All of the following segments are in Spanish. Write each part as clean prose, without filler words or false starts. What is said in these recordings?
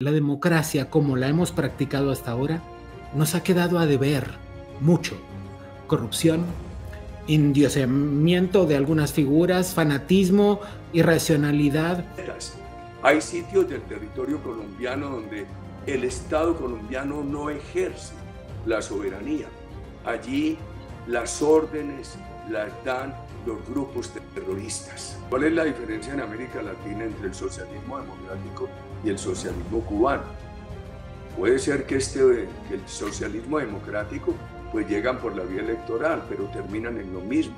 la democracia como la hemos practicado hasta ahora nos ha quedado a deber mucho. Corrupción, endiosamiento de algunas figuras, fanatismo, irracionalidad. Hay sitios del territorio colombiano donde el Estado colombiano no ejerce la soberanía. Allí las órdenes las dan los grupos terroristas. ¿Cuál es la diferencia en América Latina entre el socialismo democrático y el socialismo cubano? Puede ser que el socialismo democrático pues llegan por la vía electoral, pero terminan en lo mismo.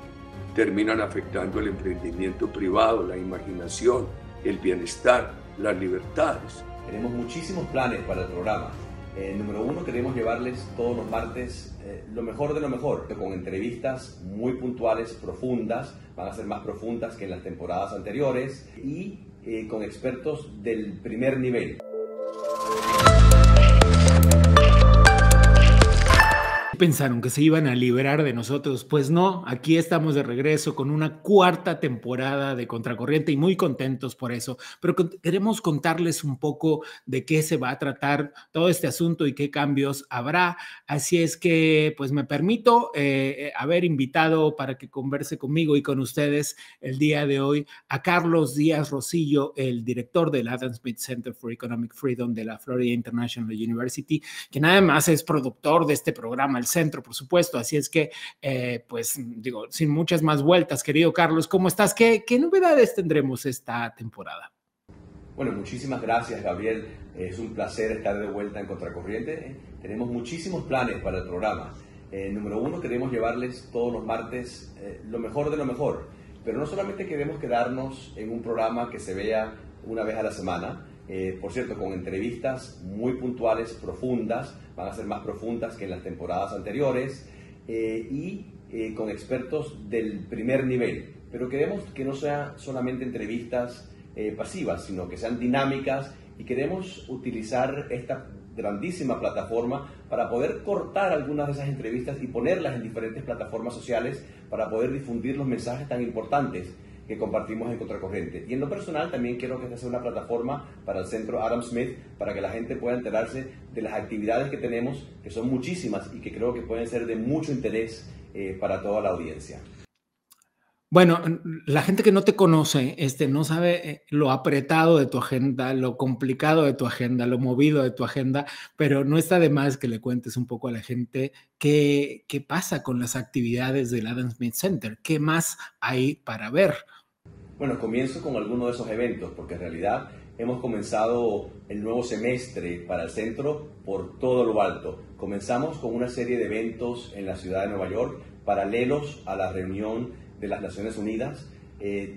Terminan afectando el emprendimiento privado, la imaginación, el bienestar, las libertades. Tenemos muchísimos planes para el programa. Número uno, queremos llevarles todos los martes lo mejor de lo mejor, con entrevistas muy puntuales, profundas, van a ser más profundas que en las temporadas anteriores y con expertos del primer nivel. Pensaron que se iban a liberar de nosotros, pues no, aquí estamos de regreso con una cuarta temporada de Contracorriente y muy contentos por eso, pero queremos contarles un poco de qué se va a tratar todo este asunto y qué cambios habrá, así es que pues me permito haber invitado para que converse conmigo y con ustedes el día de hoy a Carlos Díaz Rosillo, el director del Adam Smith Center for Economic Freedom de la Florida International University, que nada más es productor de este programa, el centro, por supuesto. Así es que, pues digo, sin muchas más vueltas, querido Carlos, ¿cómo estás? ¿Qué novedades tendremos esta temporada? Bueno, muchísimas gracias, Gabriel. Es un placer estar de vuelta en Contracorriente. Tenemos muchísimos planes para el programa. Número uno, queremos llevarles todos los martes lo mejor de lo mejor. Pero no solamente queremos quedarnos en un programa que se vea una vez a la semana, por cierto, con entrevistas muy puntuales, profundas, van a ser más profundas que en las temporadas anteriores, y con expertos del primer nivel. Pero queremos que no sean solamente entrevistas pasivas, sino que sean dinámicas, y queremos utilizar esta grandísima plataforma para poder cortar algunas de esas entrevistas y ponerlas en diferentes plataformas sociales para poder difundir los mensajes tan importantes que compartimos en Contracorriente. Y en lo personal también quiero que esta sea una plataforma para el Centro Adam Smith, para que la gente pueda enterarse de las actividades que tenemos, que son muchísimas y que creo que pueden ser de mucho interés para toda la audiencia. Bueno, la gente que no te conoce, no sabe lo apretado de tu agenda, lo complicado de tu agenda, lo movido de tu agenda, pero no está de más que le cuentes un poco a la gente qué pasa con las actividades del Adam Smith Center, qué más hay para ver. Bueno, comienzo con alguno de esos eventos, porque en realidad hemos comenzado el nuevo semestre para el centro por todo lo alto. Comenzamos con una serie de eventos en la ciudad de Nueva York, paralelos a la reunión de las Naciones Unidas.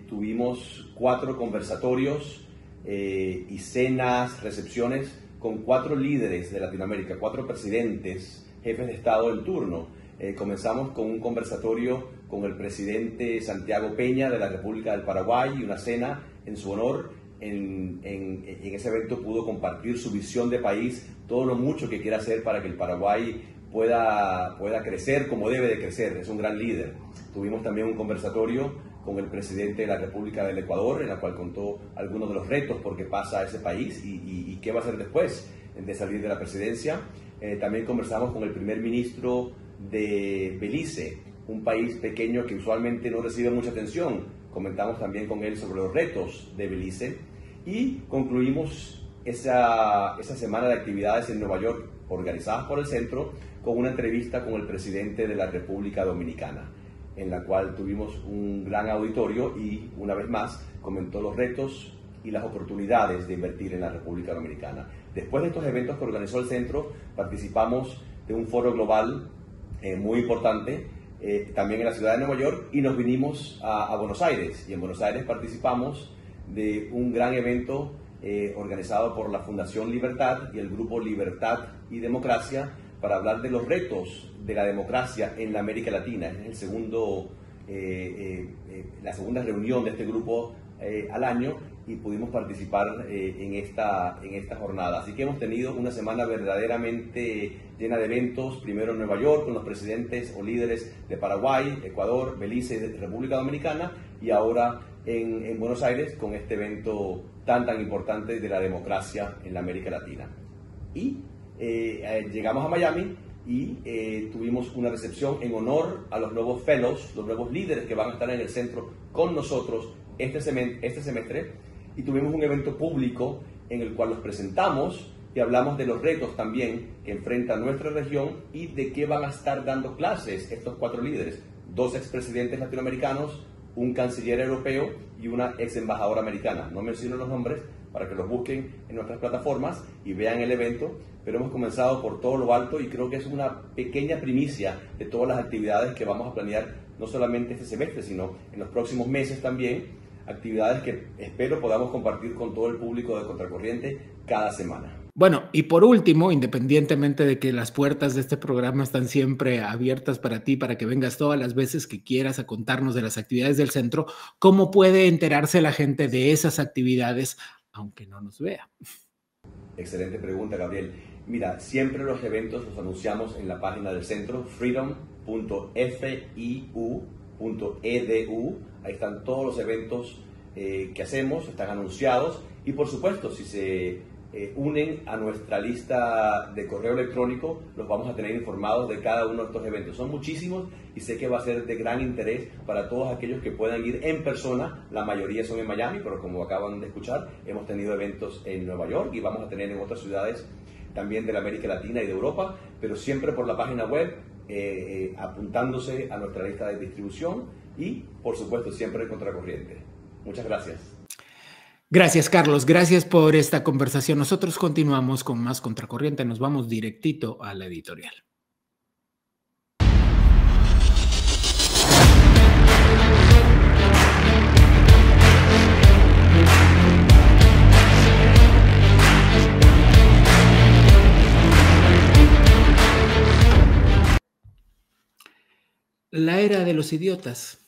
Tuvimos 4 conversatorios y cenas, recepciones con 4 líderes de Latinoamérica, 4 presidentes, jefes de Estado en turno. Comenzamos con un conversatorio con el presidente Santiago Peña de la República del Paraguay y una cena en su honor. En ese evento pudo compartir su visión de país, todo lo mucho que quiere hacer para que el Paraguay pueda crecer como debe de crecer. Es un gran líder. Tuvimos también un conversatorio con el presidente de la República del Ecuador, en la cual contó algunos de los retos por qué pasa a ese país y qué va a hacer después de salir de la presidencia. También conversamos con el primer ministro de Belice, un país pequeño que usualmente no recibe mucha atención. Comentamos también con él sobre los retos de Belice y concluimos esa semana de actividades en Nueva York organizadas por el centro con una entrevista con el presidente de la República Dominicana, en la cual tuvimos un gran auditorio y una vez más comentó los retos y las oportunidades de invertir en la República Dominicana. Después de estos eventos que organizó el centro, participamos de un foro global muy importante, también en la ciudad de Nueva York, y nos vinimos a Buenos Aires, y en Buenos Aires participamos de un gran evento organizado por la Fundación Libertad y el Grupo Libertad y Democracia para hablar de los retos de la democracia en la América Latina. Es la segunda reunión de este grupo al año y pudimos participar en esta jornada. Así que hemos tenido una semana verdaderamente llena de eventos, primero en Nueva York con los presidentes o líderes de Paraguay, Ecuador, Belice y República Dominicana, y ahora en Buenos Aires con este evento tan importante de la democracia en la América Latina. Y llegamos a Miami y tuvimos una recepción en honor a los nuevos fellows, los nuevos líderes que van a estar en el centro con nosotros este semestre, y tuvimos un evento público en el cual los presentamos y hablamos de los retos también que enfrenta nuestra región y de qué van a estar dando clases estos 4 líderes, 2 expresidentes latinoamericanos, un canciller europeo y una ex embajadora americana. No menciono los nombres para que los busquen en nuestras plataformas y vean el evento, pero hemos comenzado por todo lo alto y creo que es una pequeña primicia de todas las actividades que vamos a planear, no solamente este semestre, sino en los próximos meses también, actividades que espero podamos compartir con todo el público de Contracorriente cada semana. Bueno, y por último, independientemente de que las puertas de este programa están siempre abiertas para ti, para que vengas todas las veces que quieras a contarnos de las actividades del centro, ¿cómo puede enterarse la gente de esas actividades, aunque no nos vea? Excelente pregunta, Gabriel. Mira, siempre los eventos los anunciamos en la página del centro, freedom.fiu.edu. Ahí están todos los eventos que hacemos, están anunciados. Y por supuesto, si se unen a nuestra lista de correo electrónico, los vamos a tener informados de cada uno de estos eventos. Son muchísimos y sé que va a ser de gran interés para todos aquellos que puedan ir en persona. La mayoría son en Miami, pero como acaban de escuchar, hemos tenido eventos en Nueva York y vamos a tener en otras ciudades también de la América Latina y de Europa, pero siempre por la página web, apuntándose a nuestra lista de distribución y, por supuesto, siempre en Contracorriente. Muchas gracias. Gracias, Carlos. Gracias por esta conversación. Nosotros continuamos con más Contracorriente. Nos vamos directito a la editorial. La era de los idiotas.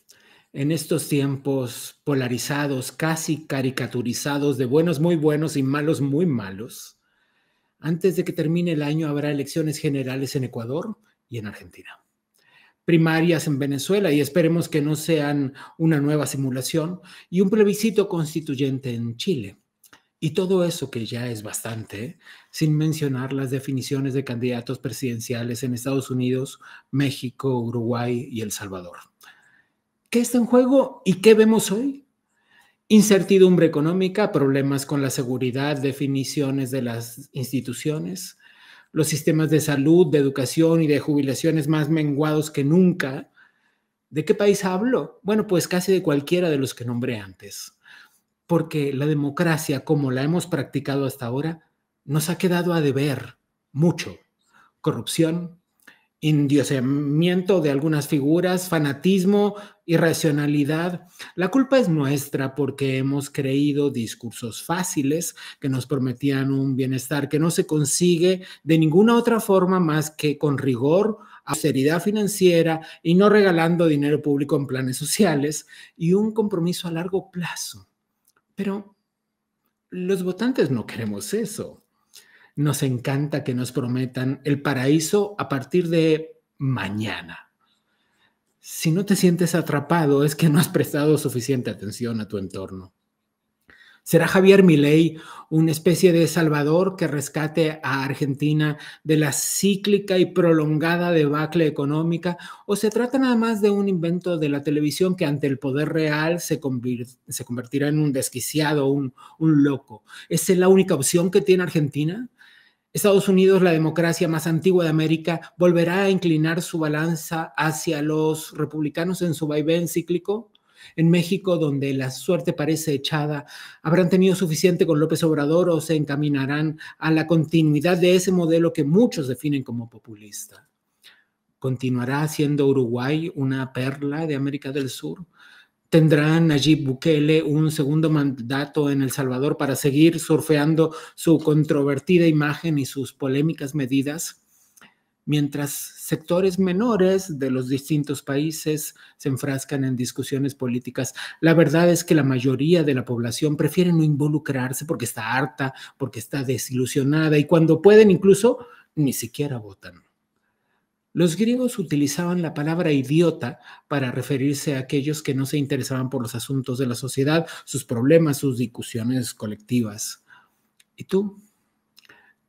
En estos tiempos polarizados, casi caricaturizados, de buenos muy buenos y malos muy malos, antes de que termine el año habrá elecciones generales en Ecuador y en Argentina. Primarias en Venezuela, y esperemos que no sean una nueva simulación, y un plebiscito constituyente en Chile. Y todo eso que ya es bastante, sin mencionar las definiciones de candidatos presidenciales en Estados Unidos, México, Uruguay y El Salvador. ¿Qué está en juego y qué vemos hoy? Incertidumbre económica, problemas con la seguridad, definiciones de las instituciones, los sistemas de salud, de educación y de jubilaciones más menguados que nunca. ¿De qué país hablo? Bueno, pues casi de cualquiera de los que nombré antes, porque la democracia, como la hemos practicado hasta ahora, nos ha quedado a deber mucho. Corrupción, endiosamiento de algunas figuras, fanatismo, irracionalidad. La culpa es nuestra porque hemos creído discursos fáciles que nos prometían un bienestar que no se consigue de ninguna otra forma más que con rigor, austeridad financiera y no regalando dinero público en planes sociales y un compromiso a largo plazo. Pero los votantes no queremos eso. Nos encanta que nos prometan el paraíso a partir de mañana. Si no te sientes atrapado, es que no has prestado suficiente atención a tu entorno. ¿Será Javier Milei una especie de salvador que rescate a Argentina de la cíclica y prolongada debacle económica? ¿O se trata nada más de un invento de la televisión que ante el poder real se convertirá en un desquiciado, un loco? ¿Es la única opción que tiene Argentina? Estados Unidos, la democracia más antigua de América, ¿volverá a inclinar su balanza hacia los republicanos en su vaivén cíclico? En México, donde la suerte parece echada, ¿habrán tenido suficiente con López Obrador o se encaminarán a la continuidad de ese modelo que muchos definen como populista? ¿Continuará siendo Uruguay una perla de América del Sur? ¿Tendrá Nayib Bukele un segundo mandato en El Salvador para seguir surfeando su controvertida imagen y sus polémicas medidas? Mientras sectores menores de los distintos países se enfrascan en discusiones políticas, la verdad es que la mayoría de la población prefiere no involucrarse porque está harta, porque está desilusionada y cuando pueden incluso ni siquiera votan. Los griegos utilizaban la palabra idiota para referirse a aquellos que no se interesaban por los asuntos de la sociedad, sus problemas, sus discusiones colectivas. ¿Y tú?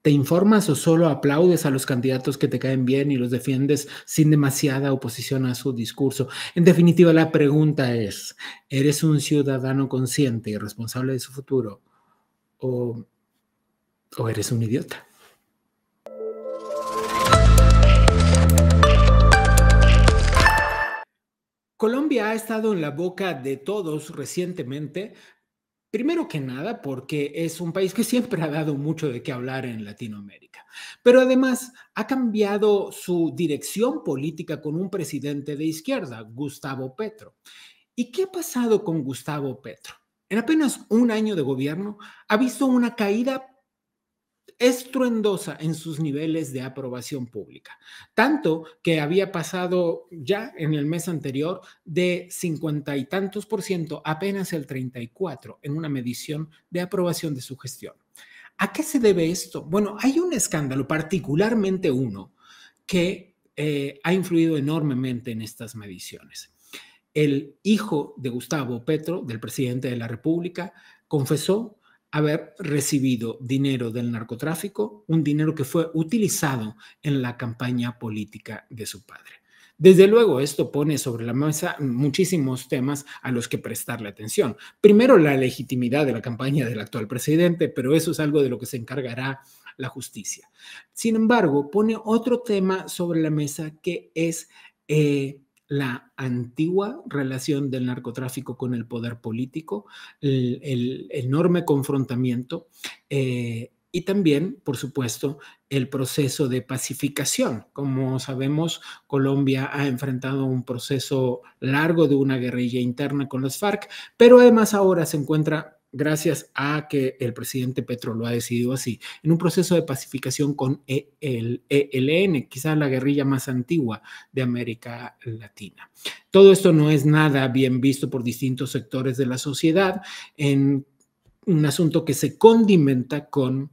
¿Te informas o solo aplaudes a los candidatos que te caen bien y los defiendes sin demasiada oposición a su discurso? En definitiva, la pregunta es, ¿eres un ciudadano consciente y responsable de su futuro o, o eres un idiota? Colombia ha estado en la boca de todos recientemente. Primero que nada, porque es un país que siempre ha dado mucho de qué hablar en Latinoamérica, pero además ha cambiado su dirección política con un presidente de izquierda, Gustavo Petro. ¿Y qué ha pasado con Gustavo Petro? En apenas un año de gobierno ha visto una caída estruendosa en sus niveles de aprobación pública, tanto que había pasado ya en el mes anterior de 50 y tantos por ciento apenas el 34 en una medición de aprobación de su gestión. ¿A qué se debe esto? Bueno, hay un escándalo, particularmente uno, que ha influido enormemente en estas mediciones. El hijo de Gustavo Petro, del presidente de la República, confesó haber recibido dinero del narcotráfico, un dinero que fue utilizado en la campaña política de su padre. Desde luego, esto pone sobre la mesa muchísimos temas a los que prestarle atención. Primero, la legitimidad de la campaña del actual presidente, pero eso es algo de lo que se encargará la justicia. Sin embargo, pone otro tema sobre la mesa que es la antigua relación del narcotráfico con el poder político, el enorme confrontamiento y también, por supuesto, el proceso de pacificación. Como sabemos, Colombia ha enfrentado un proceso largo de una guerrilla interna con las FARC, pero además ahora se encuentra, gracias a que el presidente Petro lo ha decidido así, en un proceso de pacificación con el ELN, quizá la guerrilla más antigua de América Latina. Todo esto no es nada bien visto por distintos sectores de la sociedad, en un asunto que se condimenta con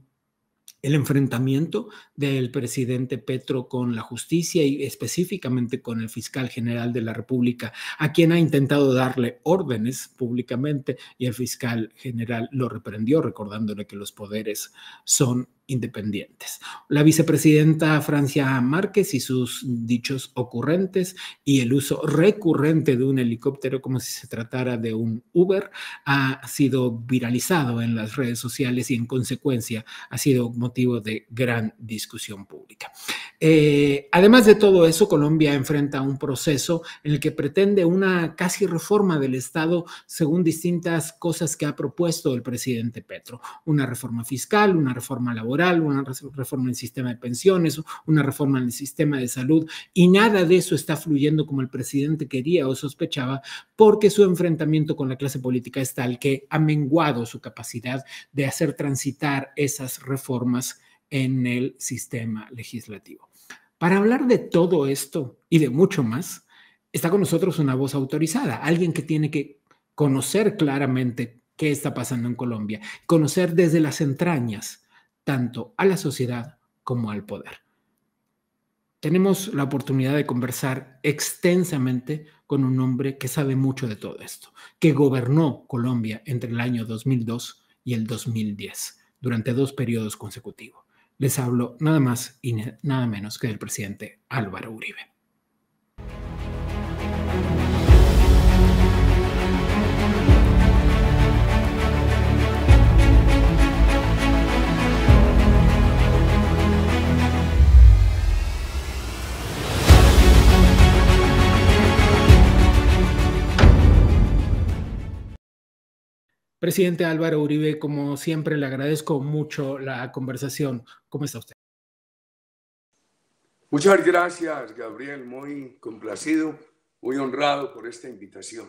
el enfrentamiento del presidente Petro con la justicia y específicamente con el fiscal general de la República, a quien ha intentado darle órdenes públicamente y el fiscal general lo reprendió, recordándole que los poderes son independientes. La vicepresidenta Francia Márquez y sus dichos ocurrentes y el uso recurrente de un helicóptero como si se tratara de un Uber ha sido viralizado en las redes sociales y en consecuencia ha sido motivo de gran discusión pública. Además de todo eso, Colombia enfrenta un proceso en el que pretende una casi reforma del Estado según distintas cosas que ha propuesto el presidente Petro. Una reforma fiscal, una reforma laboral, una reforma en el sistema de pensiones, una reforma en el sistema de salud, y nada de eso está fluyendo como el presidente quería o sospechaba, porque su enfrentamiento con la clase política es tal que ha menguado su capacidad de hacer transitar esas reformas en el sistema legislativo. Para hablar de todo esto y de mucho más, está con nosotros una voz autorizada, alguien que tiene que conocer claramente qué está pasando en Colombia, conocer desde las entrañas tanto a la sociedad como al poder. Tenemos la oportunidad de conversar extensamente con un hombre que sabe mucho de todo esto, que gobernó Colombia entre el año 2002 y el 2010, durante 2 periodos consecutivos. Les hablo nada más y nada menos que del presidente Álvaro Uribe. Presidente Álvaro Uribe, como siempre, le agradezco mucho la conversación. ¿Cómo está usted? Muchas gracias, Gabriel. Muy complacido, muy honrado por esta invitación.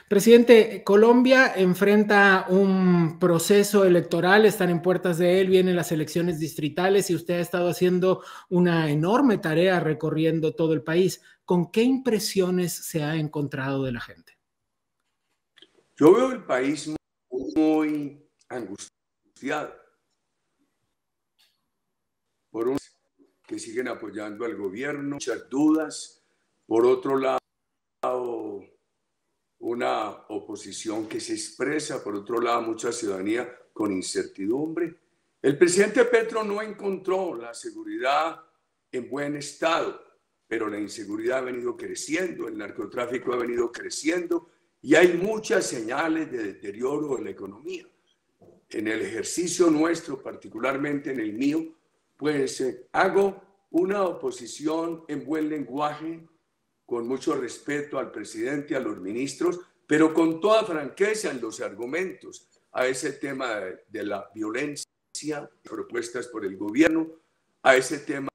Presidente, Colombia enfrenta un proceso electoral, están en puertas de él, vienen las elecciones distritales y usted ha estado haciendo una enorme tarea recorriendo todo el país. ¿Con qué impresiones se ha encontrado de la gente? Yo veo el país muy angustiado. Por un que siguen apoyando al gobierno, muchas dudas. Por otro lado, una oposición que se expresa, por otro lado, mucha ciudadanía con incertidumbre. El presidente Petro no encontró la seguridad en buen estado, pero la inseguridad ha venido creciendo, el narcotráfico ha venido creciendo y hay muchas señales de deterioro en la economía. En el ejercicio nuestro, particularmente en el mío, pues hago una oposición en buen lenguaje, con mucho respeto al presidente, a los ministros, pero con toda franqueza en los argumentos a ese tema de la violencia propuestas por el gobierno, a ese tema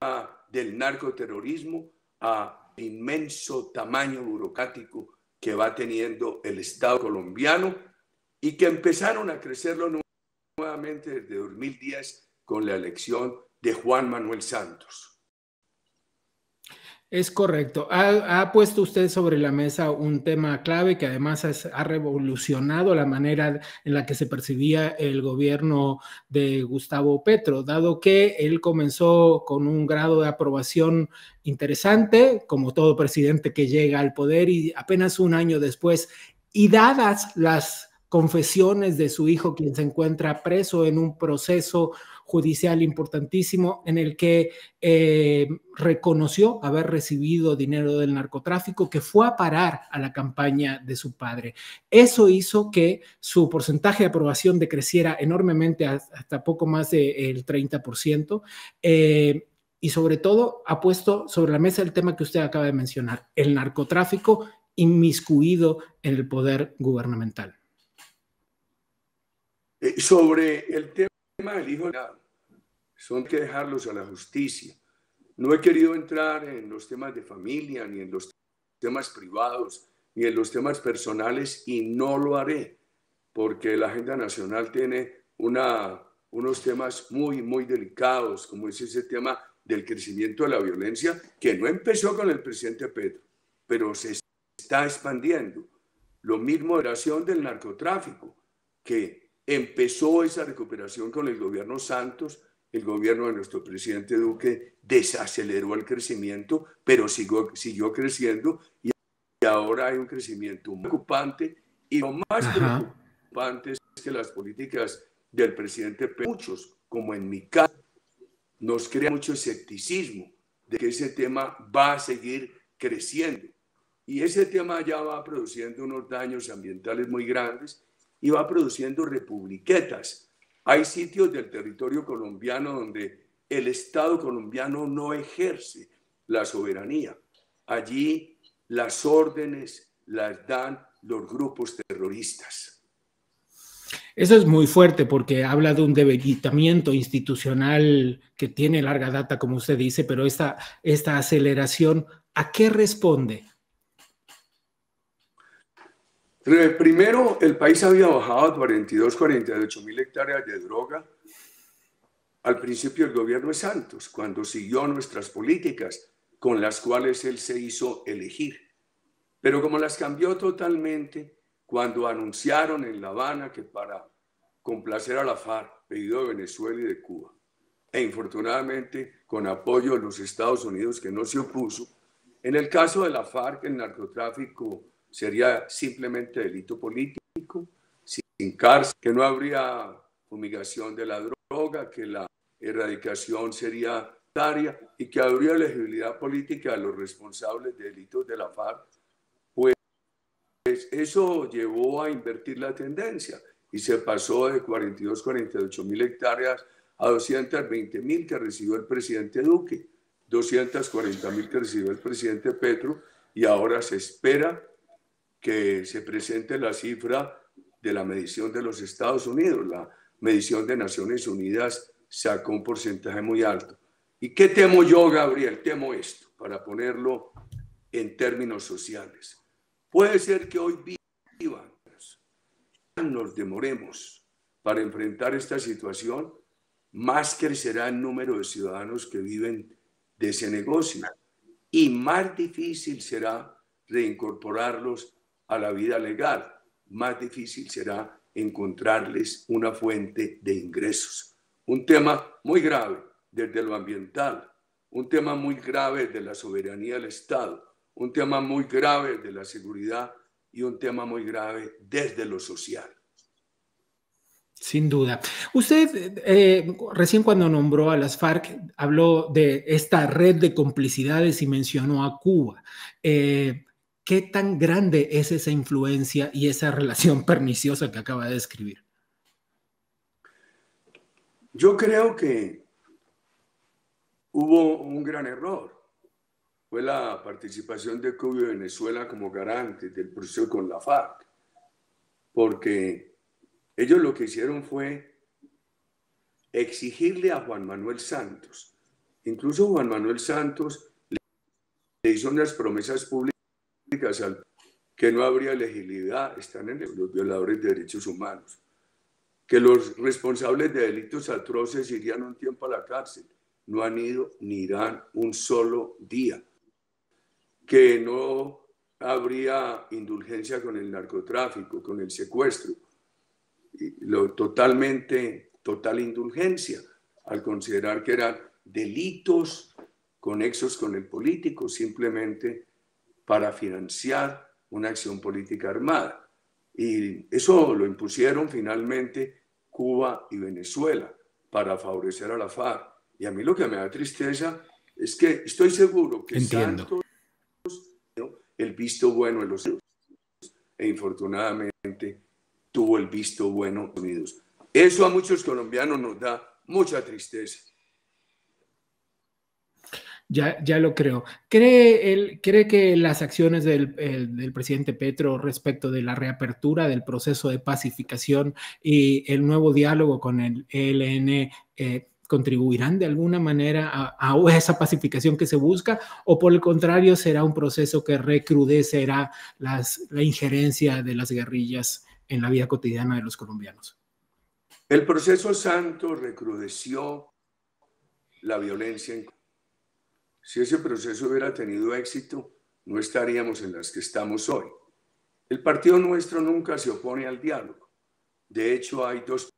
del narcoterrorismo, a inmenso tamaño burocrático que va teniendo el Estado colombiano y que empezaron a crecerlo nuevamente desde 2010 con la elección de Juan Manuel Santos. Es correcto. Ha puesto usted sobre la mesa un tema clave que además ha revolucionado la manera en la que se percibía el gobierno de Gustavo Petro, dado que él comenzó con un grado de aprobación interesante, como todo presidente que llega al poder, y apenas un año después, y dadas las confesiones de su hijo, quien se encuentra preso en un proceso judicial importantísimo en el que reconoció haber recibido dinero del narcotráfico que fue a parar a la campaña de su padre. Eso hizo que su porcentaje de aprobación decreciera enormemente hasta poco más del 30%. Y sobre todo ha puesto sobre la mesa el tema que usted acaba de mencionar, el narcotráfico inmiscuido en el poder gubernamental. Sobre el tema del hijo, son que dejarlos a la justicia. No he querido entrar en los temas de familia, ni en los temas privados, ni en los temas personales, y no lo haré, porque la agenda nacional tiene unos temas muy, muy delicados, como es ese tema del crecimiento de la violencia, que no empezó con el presidente Petro, pero se está expandiendo. Lo mismo de la acción del narcotráfico, que empezó esa recuperación con el gobierno Santos. El gobierno de nuestro presidente Duque desaceleró el crecimiento, pero siguió creciendo, y ahora hay un crecimiento muy preocupante, y lo más preocupante es que las políticas del presidente Petro, muchos, como en mi caso, nos crea mucho escepticismo de que ese tema va a seguir creciendo, y ese tema ya va produciendo unos daños ambientales muy grandes y va produciendo republiquetas. Hay sitios del territorio colombiano donde el Estado colombiano no ejerce la soberanía. Allí las órdenes las dan los grupos terroristas. Eso es muy fuerte porque habla de un debilitamiento institucional que tiene larga data, como usted dice, pero esta aceleración, ¿a qué responde? Primero, el país había bajado a 48.000 hectáreas de droga al principio del gobierno de Santos, cuando siguió nuestras políticas con las cuales él se hizo elegir. Pero como las cambió totalmente cuando anunciaron en La Habana que para complacer a la FARC, pedido de Venezuela y de Cuba, e infortunadamente con apoyo de los Estados Unidos, que no se opuso, en el caso de la FARC el narcotráfico sería simplemente delito político, sin cárcel, que no habría fumigación de la droga, que la erradicación sería voluntaria y que habría elegibilidad política a los responsables de delitos de la FARC. Pues eso llevó a invertir la tendencia y se pasó de 48.000 hectáreas a 220.000 que recibió el presidente Duque, 240.000 que recibió el presidente Petro, y ahora se espera que se presente la cifra de la medición de los Estados Unidos. La medición de Naciones Unidas sacó un porcentaje muy alto. ¿Y qué temo yo, Gabriel? Temo esto, para ponerlo en términos sociales. Puede ser que hoy nos demoremos para enfrentar esta situación, más crecerá el número de ciudadanos que viven de ese negocio y más difícil será reincorporarlos a la vida legal, más difícil será encontrarles una fuente de ingresos. Un tema muy grave desde lo ambiental, un tema muy grave de la soberanía del Estado, un tema muy grave de la seguridad y un tema muy grave desde lo social. Sin duda. Usted recién cuando nombró a las FARC habló de esta red de complicidades y mencionó a Cuba. ¿Qué tan grande es esa influencia y esa relación perniciosa que acaba de describir? Yo creo que hubo un gran error. Fue la participación de Cuba y Venezuela como garantes del proceso con la FARC, porque ellos lo que hicieron fue exigirle a Juan Manuel Santos. Incluso Juan Manuel Santos le hizo unas promesas públicas que no habría legibilidad, están en los violadores de derechos humanos, que los responsables de delitos atroces irían un tiempo a la cárcel, no han ido ni irán un solo día, que no habría indulgencia con el narcotráfico, con el secuestro, total indulgencia, al considerar que eran delitos conexos con el político, simplemente para financiar una acción política armada. Y eso lo impusieron finalmente Cuba y Venezuela para favorecer a la FARC. Y a mí lo que me da tristeza es que estoy seguro que Santos el visto bueno en los Estados Unidos, e infortunadamente tuvo el visto bueno en los Estados Unidos. Eso a muchos colombianos nos da mucha tristeza. Ya lo creo. ¿Cree que las acciones del presidente Petro respecto de la reapertura del proceso de pacificación y el nuevo diálogo con el ELN contribuirán de alguna manera a esa pacificación que se busca, o por el contrario será un proceso que recrudecerá la injerencia de las guerrillas en la vida cotidiana de los colombianos? El proceso Santos recrudeció la violencia. Si ese proceso hubiera tenido éxito, no estaríamos en las que estamos hoy. El partido nuestro nunca se opone al diálogo. De hecho, hay dos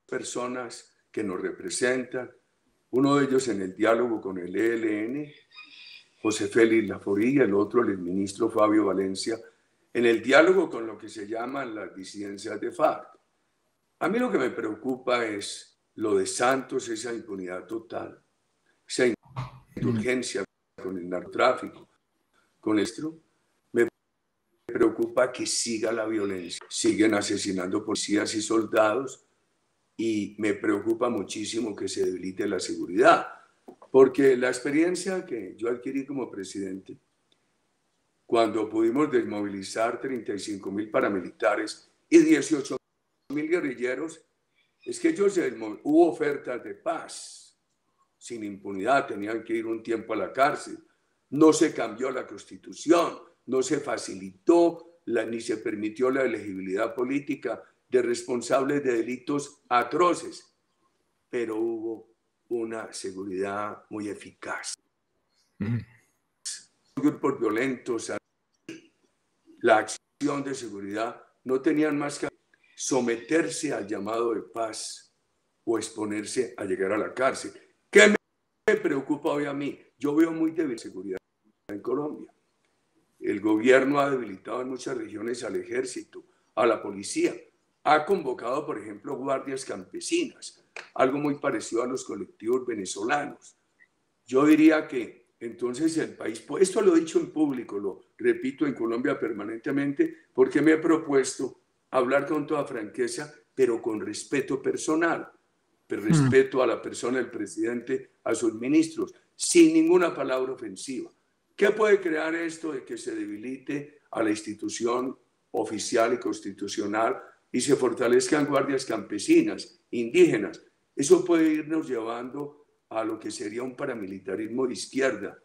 personas que nos representan, uno de ellos en el diálogo con el ELN, José Félix Laforí, y el otro, el ministro Fabio Valencia, en el diálogo con lo que se llaman las disidencias de FARC. A mí lo que me preocupa es lo de Santos, esa impunidad total, esa indulgencia con el narcotráfico, con esto. Me preocupa que siga la violencia, siguen asesinando policías y soldados, y me preocupa muchísimo que se debilite la seguridad, porque la experiencia que yo adquirí como presidente, cuando pudimos desmovilizar 35.000 paramilitares y 18.000 guerrilleros, es que hubo ofertas de paz, sin impunidad, tenían que ir un tiempo a la cárcel, no se cambió la Constitución, no se facilitó ni se permitió la elegibilidad política de responsables de delitos atroces, pero hubo una seguridad muy eficaz. Grupos violentos, la acción de seguridad, no tenían más que someterse al llamado de paz o exponerse a llegar a la cárcel. ¿Qué me preocupa hoy a mí? Yo veo muy débil seguridad en Colombia. El gobierno ha debilitado en muchas regiones al ejército, a la policía. Ha convocado, por ejemplo, guardias campesinas, algo muy parecido a los colectivos venezolanos. Yo diría que entonces el país, esto lo he dicho en público, lo repito en Colombia permanentemente, porque me he propuesto hablar con toda franqueza, pero con respeto personal, respeto a la persona del presidente, a sus ministros, sin ninguna palabra ofensiva. ¿Qué puede crear esto de que se debilite a la institución oficial y constitucional y se fortalezcan guardias campesinas, indígenas? Eso puede irnos llevando a lo que sería un paramilitarismo de izquierda,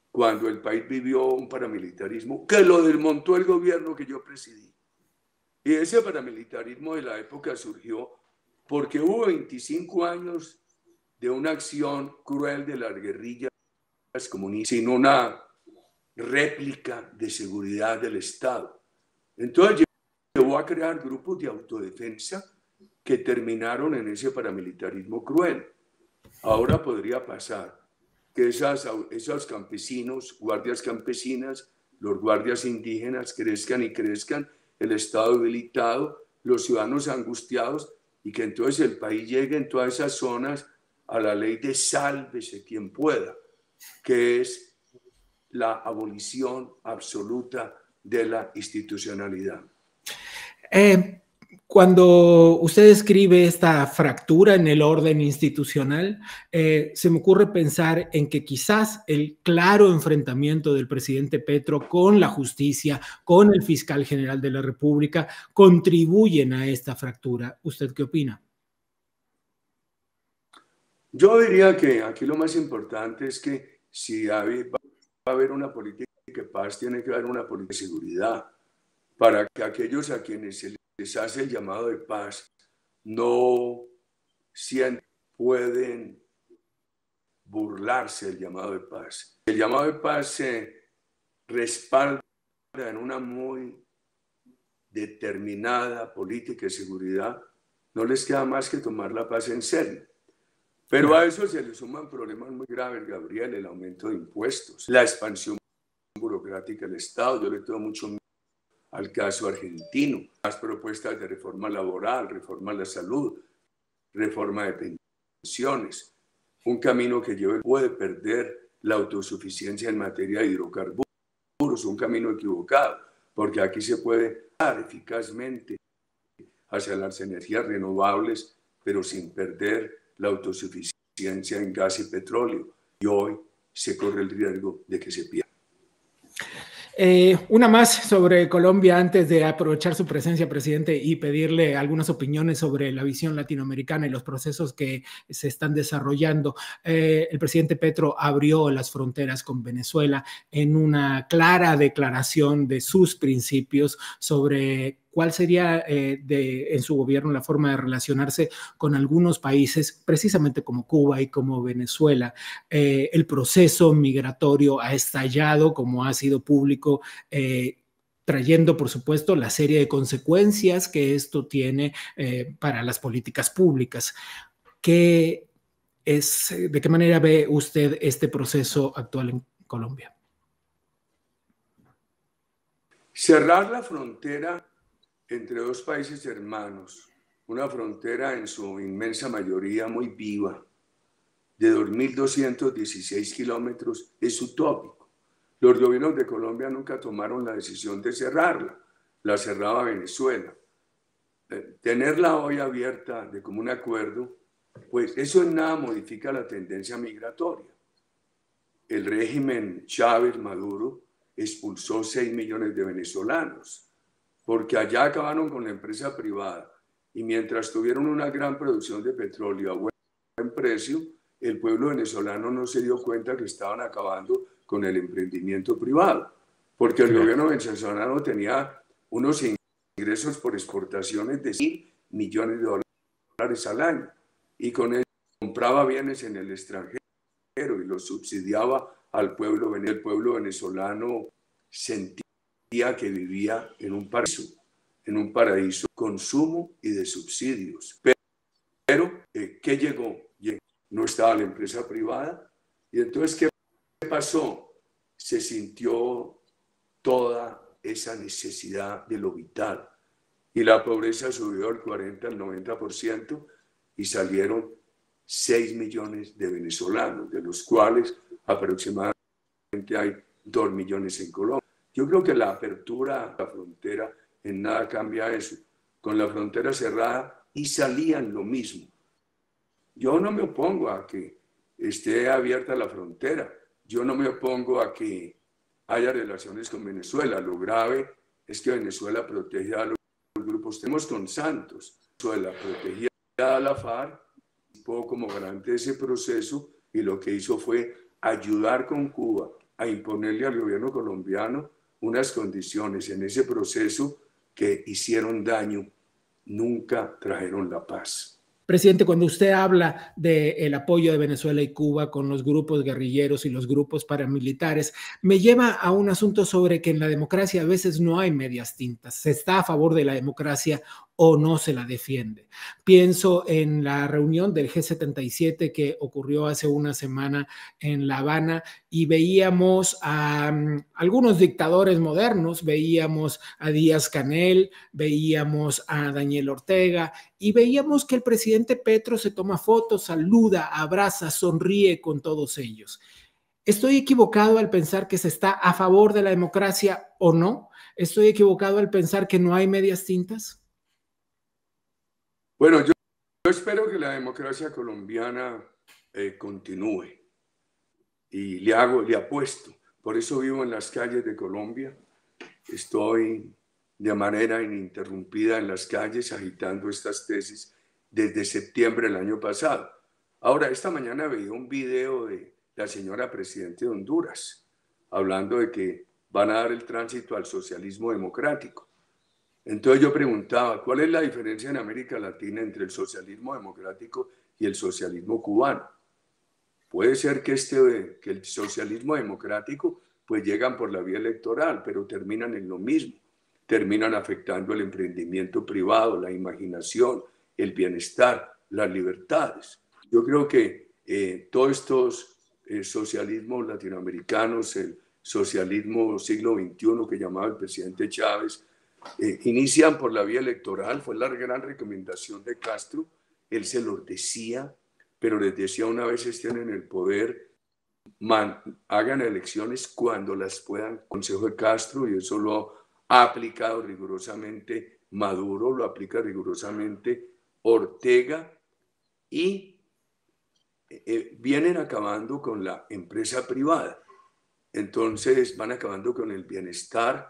cuando el país vivió un paramilitarismo que lo desmontó el gobierno que yo presidí. Y ese paramilitarismo de la época surgió porque hubo 25 años de una acción cruel de las guerrillas comunistas sin una réplica de seguridad del Estado. Entonces llevó a crear grupos de autodefensa que terminaron en ese paramilitarismo cruel. Ahora podría pasar que esos campesinos, guardias campesinas, los guardias indígenas crezcan y crezcan, el Estado debilitado, los ciudadanos angustiados, y que entonces el país llegue en todas esas zonas a la ley de sálvese quien pueda, que es la abolición absoluta de la institucionalidad. Cuando usted describe esta fractura en el orden institucional, se me ocurre pensar en que quizás el claro enfrentamiento del presidente Petro con la justicia, con el fiscal general de la República, contribuyen a esta fractura. ¿Usted qué opina? Yo diría que aquí lo más importante es que si va a haber una política de paz, tiene que haber una política de seguridad para que aquellos a quienes se les hace el llamado de paz no pueden burlarse del llamado de paz. El llamado de paz se respalda en una muy determinada política de seguridad. No les queda más que tomar la paz en serio. Pero a eso se le suman problemas muy graves, Gabriel: el aumento de impuestos, la expansión burocrática del Estado. Yo le tengo mucho miedo al caso argentino, las propuestas de reforma laboral, reforma a la salud, reforma de pensiones, un camino que puede perder la autosuficiencia en materia de hidrocarburos, un camino equivocado, porque aquí se puede dar eficazmente hacia las energías renovables, pero sin perder la autosuficiencia en gas y petróleo, y hoy se corre el riesgo de que se pierda. Una más sobre Colombia antes de aprovechar su presencia, presidente, y pedirle algunas opiniones sobre la visión latinoamericana y los procesos que se están desarrollando. El presidente Petro abrió las fronteras con Venezuela en una clara declaración de sus principios sobre cuál sería en su gobierno la forma de relacionarse con algunos países, precisamente como Cuba y como Venezuela. El proceso migratorio ha estallado, como ha sido público, trayendo, por supuesto, la serie de consecuencias que esto tiene para las políticas públicas. ¿De qué manera ve usted este proceso actual en Colombia? Cerrar la frontera entre dos países hermanos, una frontera en su inmensa mayoría muy viva, de 2.216 kilómetros, es utópico. Los gobiernos de Colombia nunca tomaron la decisión de cerrarla, la cerraba Venezuela. Tenerla hoy abierta de común acuerdo, pues eso en nada modifica la tendencia migratoria. El régimen Chávez Maduro expulsó 6 millones de venezolanos, porque allá acabaron con la empresa privada, y mientras tuvieron una gran producción de petróleo a buen precio, el pueblo venezolano no se dio cuenta que estaban acabando con el emprendimiento privado, porque el gobierno venezolano tenía unos ingresos por exportaciones de 100 millones de dólares al año, y con eso compraba bienes en el extranjero y los subsidiaba al pueblo. El pueblo venezolano sentía que vivía en un paraíso de consumo y de subsidios. Pero ¿qué llegó? No estaba la empresa privada, y entonces ¿qué pasó? Se sintió toda esa necesidad de lo vital, y la pobreza subió al 40, al 90%, y salieron 6 millones de venezolanos, de los cuales aproximadamente hay 2 millones en Colombia. Yo creo que la apertura a la frontera en nada cambia eso. Con la frontera cerrada y salían lo mismo. Yo no me opongo a que esté abierta la frontera. Yo no me opongo a que haya relaciones con Venezuela. Lo grave es que Venezuela protege a los grupos. Tenemos con Santos. Venezuela protegía a la FARC como garante de ese proceso, y lo que hizo fue ayudar con Cuba a imponerle al gobierno colombiano unas condiciones en ese proceso que hicieron daño, nunca trajeron la paz. Presidente, cuando usted habla del apoyo de Venezuela y Cuba con los grupos guerrilleros y los grupos paramilitares, me lleva a un asunto sobre que en la democracia a veces no hay medias tintas. Se está a favor de la democracia o no se la defiende. Pienso en la reunión del G77 que ocurrió hace una semana en La Habana y veíamos a algunos dictadores modernos, veíamos a Díaz-Canel, veíamos a Daniel Ortega y veíamos que el presidente Petro se toma fotos, saluda, abraza, sonríe con todos ellos. ¿Estoy equivocado al pensar que se está a favor de la democracia o no? ¿Estoy equivocado al pensar que no hay medias tintas? Bueno, yo espero que la democracia colombiana continúe y le apuesto. Por eso vivo en las calles de Colombia. Estoy de manera ininterrumpida en las calles agitando estas tesis desde septiembre del año pasado. Ahora, esta mañana veía un video de la señora presidenta de Honduras hablando de que van a dar el tránsito al socialismo democrático. Entonces yo preguntaba, ¿cuál es la diferencia en América Latina entre el socialismo democrático y el socialismo cubano? Puede ser que el socialismo democrático pues llegan por la vía electoral, pero terminan en lo mismo. Terminan afectando el emprendimiento privado, la imaginación, el bienestar, las libertades. Yo creo que todos estos socialismos latinoamericanos, el socialismo siglo XXI que llamaba el presidente Chávez, inician por la vía electoral. Fue la gran recomendación de Castro. Él se los decía, pero les decía, una vez estén en el poder, hagan elecciones cuando las puedan. Consejo de Castro, y eso lo ha aplicado rigurosamente Maduro, lo aplica rigurosamente Ortega, y vienen acabando con la empresa privada. Entonces van acabando con el bienestar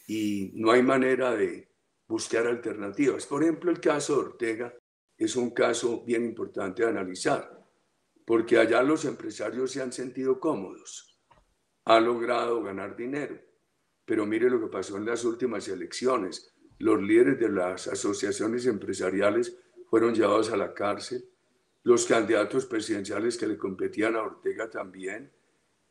y no hay manera de buscar alternativas. Por ejemplo, el caso de Ortega es un caso bien importante de analizar, porque allá los empresarios se han sentido cómodos, han logrado ganar dinero, pero mire lo que pasó en las últimas elecciones. Los líderes de las asociaciones empresariales fueron llevados a la cárcel, los candidatos presidenciales que le competían a Ortega también.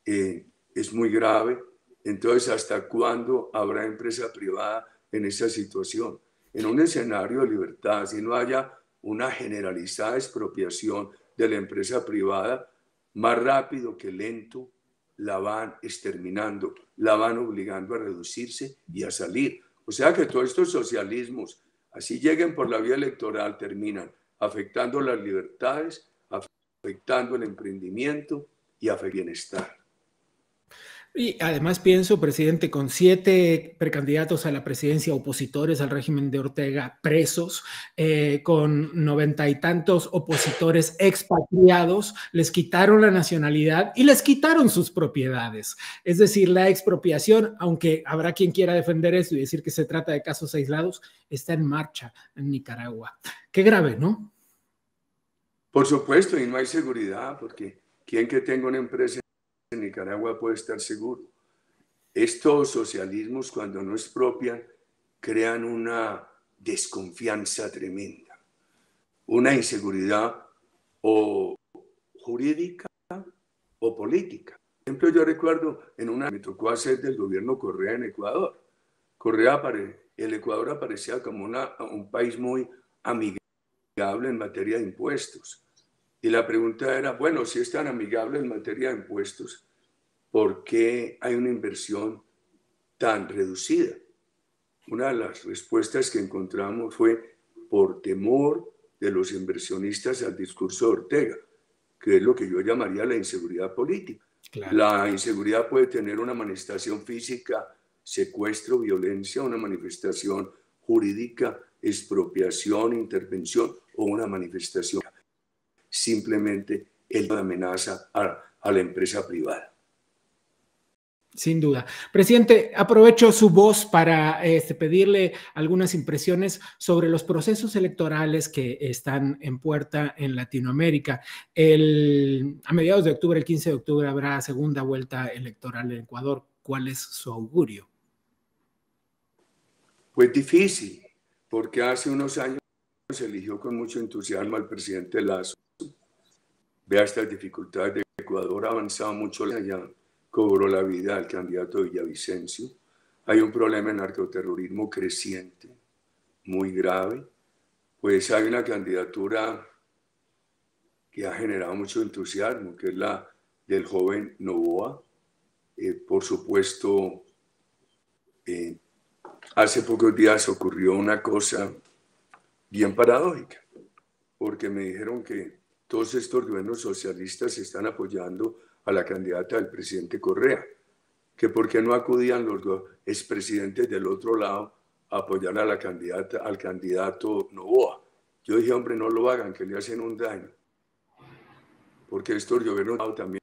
Es muy grave. Entonces, ¿hasta cuándo habrá empresa privada en esa situación? En un escenario de libertad, si no haya una generalizada expropiación de la empresa privada, más rápido que lento la van exterminando, la van obligando a reducirse y a salir. O sea que todos estos socialismos, así lleguen por la vía electoral, terminan afectando las libertades, afectando el emprendimiento y afectando el bienestar. Y además pienso, presidente, con 7 precandidatos a la presidencia opositores al régimen de Ortega presos, con 90 y tantos opositores expatriados, les quitaron la nacionalidad y les quitaron sus propiedades. Es decir, la expropiación, aunque habrá quien quiera defender eso y decir que se trata de casos aislados, está en marcha en Nicaragua. Qué grave, ¿no? Por supuesto, y no hay seguridad, porque quien que tenga una empresa en Nicaragua puede estar seguro. Estos socialismos, cuando no expropian, crean una desconfianza tremenda, una inseguridad o jurídica o política. Por ejemplo, yo recuerdo me tocó hacer del gobierno Correa en Ecuador. El Ecuador aparecía como un país muy amigable en materia de impuestos. Y la pregunta era, bueno, si es tan amigable en materia de impuestos, ¿por qué hay una inversión tan reducida? Una de las respuestas que encontramos fue por temor de los inversionistas al discurso de Ortega, que es lo que yo llamaría la inseguridad política. Claro. La inseguridad puede tener una manifestación física, secuestro, violencia, una manifestación jurídica, expropiación, intervención, o una manifestación simplemente el de amenaza a la empresa privada. Sin duda. Presidente, aprovecho su voz para pedirle algunas impresiones sobre los procesos electorales que están en puerta en Latinoamérica. A mediados de octubre, el 15 de octubre, habrá segunda vuelta electoral en Ecuador. ¿Cuál es su augurio? Pues difícil, porque hace unos años se eligió con mucho entusiasmo al presidente Lasso. Vea estas dificultades de Ecuador, ha avanzado mucho allá. Cobró la vida al candidato Villavicencio. Hay un problema de narcoterrorismo creciente, muy grave, pues hay una candidatura que ha generado mucho entusiasmo, que es la del joven Noboa. Por supuesto, hace pocos días ocurrió una cosa bien paradójica, porque me dijeron que todos estos gobiernos socialistas están apoyando a la candidata del presidente Correa, que por qué no acudían los expresidentes del otro lado a apoyar a la candidata, al candidato Noboa. Yo dije, hombre, no lo hagan, que le hacen un daño, porque estos gobiernos también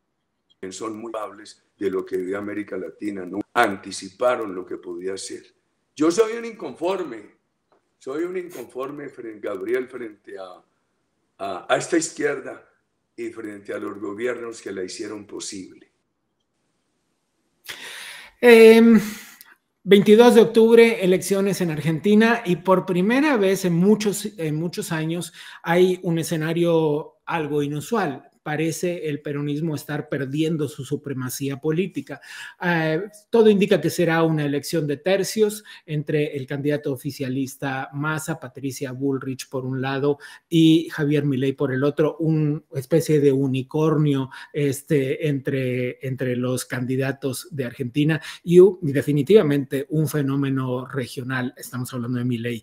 son muy amables de lo que vive América Latina, no anticiparon lo que podía ser. Yo soy un inconforme, Gabriel, frente a esta izquierda y frente a los gobiernos que la hicieron posible. 22 de octubre, elecciones en Argentina, y por primera vez en muchos años hay un escenario algo inusual. Parece el peronismo estar perdiendo su supremacía política. Todo indica que será una elección de tercios entre el candidato oficialista Massa, Patricia Bullrich por un lado y Javier Milei por el otro, una especie de unicornio entre los candidatos de Argentina y definitivamente un fenómeno regional. Estamos hablando de Milei.